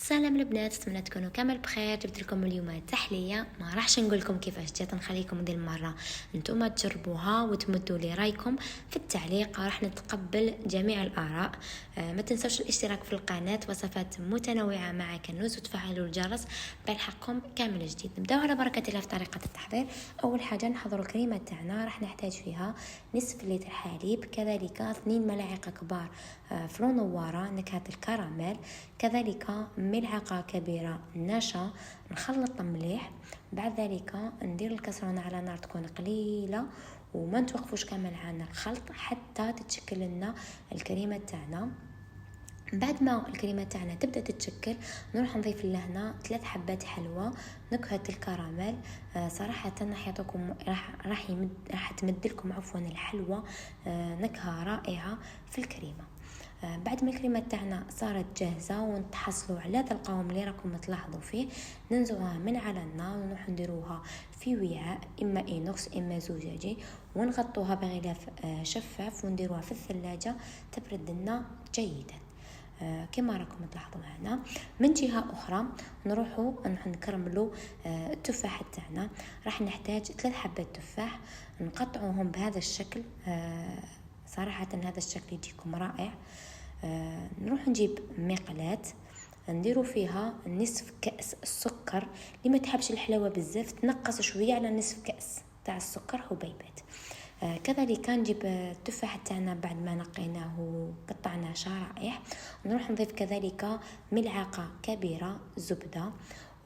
سلام البنات، نتمنى تكونوا كامل بخير. جبت لكم اليوم تحليه، ما راحش نقول لكم كيفاش جات، نخليكم دي المره نتوما تجربوها وتمدوا لي رايكم في التعليق. راح نتقبل جميع الاراء. ما تنسوش الاشتراك في القناه، وصفات متنوعه مع كنوز، وتفعلوا الجرس بلحقكم كامل جديد. نبداو على بركه الله في طريقه التحضير. اول حاجه نحضروا الكريمه تاعنا، راح نحتاج فيها نصف لتر حليب، كذلك 2 ملاعق كبار فلو نواره نكهه الكراميل، كذلك ملعقة كبيرة نشا نخلط مليح. بعد ذلك ندير الكسرونة على نار تكون قليلة، وما نتوقفوش كامل عنا الخلط حتى تتشكل لنا الكريمة تاعنا. بعد ما الكريمه تاعنا تبدا تتشكل، نروح نضيف لهنا 3 حبات حلوى نكهه الكراميل. صراحه راح يعطيكم راح تمد لكم الحلوى نكهه رائعه في الكريمه. بعد ما الكريمه تاعنا صارت جاهزه ونتحصلوا على هذا القوام اللي راكم تلاحظوا فيه، ننزعوها من على النار ونروح نديروها في وعاء اما اينوكس اما زجاجي، ونغطوها بغلاف شفاف ونديروها في الثلاجه تبرد لنا جيدا. كما راكم تلاحظوا معنا. من جهه اخرى نروحوا نكرملوا التفاح تاعنا. راح نحتاج 3 حبات تفاح نقطعوهم بهذا الشكل. صراحه هذا الشكل يجيكم رائع. نروح نجيب مقلاة نديروا فيها نصف كأس السكر، اللي ما تحبش الحلاوه بزاف تنقص شويه على نصف كأس تاع السكر حبيبات. كذلك نجيب التفاح تاعنا بعد ما نقيناه وقطعناه شرائح، ونروح نضيف كذلك ملعقه كبيره زبده،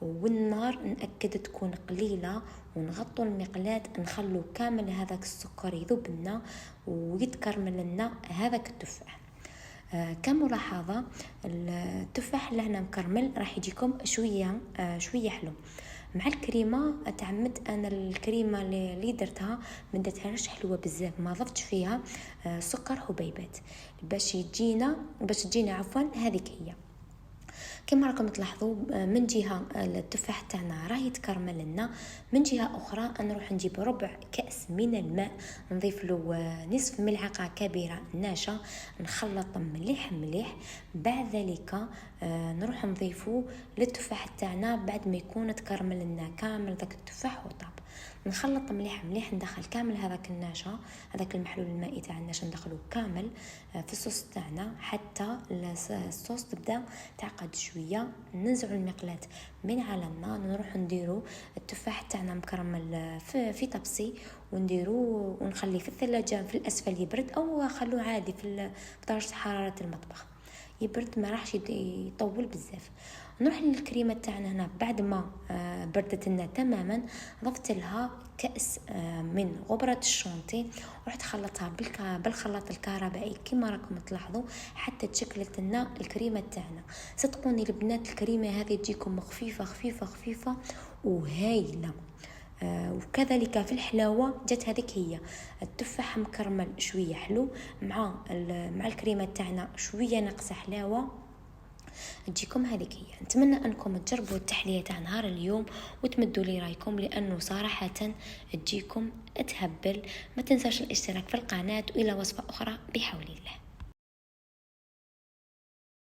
والنار نأكد تكون قليله، ونغطوا المقلاة نخلو كامل هذاك السكر يذوب لنا ويتكرمل لنا هذاك التفاح. كملاحظه التفاح اللي هنا مكرمل راح يجيكم شويه حلو مع الكريمه. تعمدت انا الكريمه اللي درتها ما درتهاش حلوه بزاف، ما ضفتش فيها سكر حبيبات باش تجينا هذيك هي. كما راكم تلاحظوا من جهه التفاح تاعنا راه يتكرمل لنا، من جهه اخرى نروح نجيب ربع كأس من الماء نضيف له نصف ملعقه كبيره ناشا نخلط مليح. بعد ذلك نروح نضيفه للتفاح تاعنا بعد ما يكون تكرمل لنا كامل داك التفاح وطاب. نخلط مليح ندخل كامل هذاك النشا، هذاك المحلول المائي تاع النشا ندخلوه كامل في الصوص تاعنا حتى الصوص تبدا تعقد شويه. ننزعوا المقلاة من على النار، نروح نديروا التفاح تاعنا مكرمل في طبسي ونديروا ونخليه في الثلاجه في الاسفل يبرد، او خلوه عادي في درجه حراره المطبخ يبرد، ما راحش يطول بزاف. نروح للكريمه تاعنا هنا بعد ما بردت لنا تماما، ضفت لها كأس من غبرة الشونتي ورحت خلطها بالخلاط الكهربائي كما راكم تلاحظوا حتى تشكلت لنا الكريمه تاعنا. صدقوني البنات الكريمه هذه تجيكم خفيفه وهايله. وكذلك في الحلاوه جات هذيك هي التفاح مكرمل شويه حلو مع الكريمه تاعنا شويه ناقصه حلاوه، تجيكم هذيك هي. نتمنى انكم تجربوا التحليه تاع نهار اليوم وتمدوا لي رايكم، لانه صراحه تجيكم تهبل. ما تنساش الاشتراك في القناه والى وصفه اخرى بحول الله.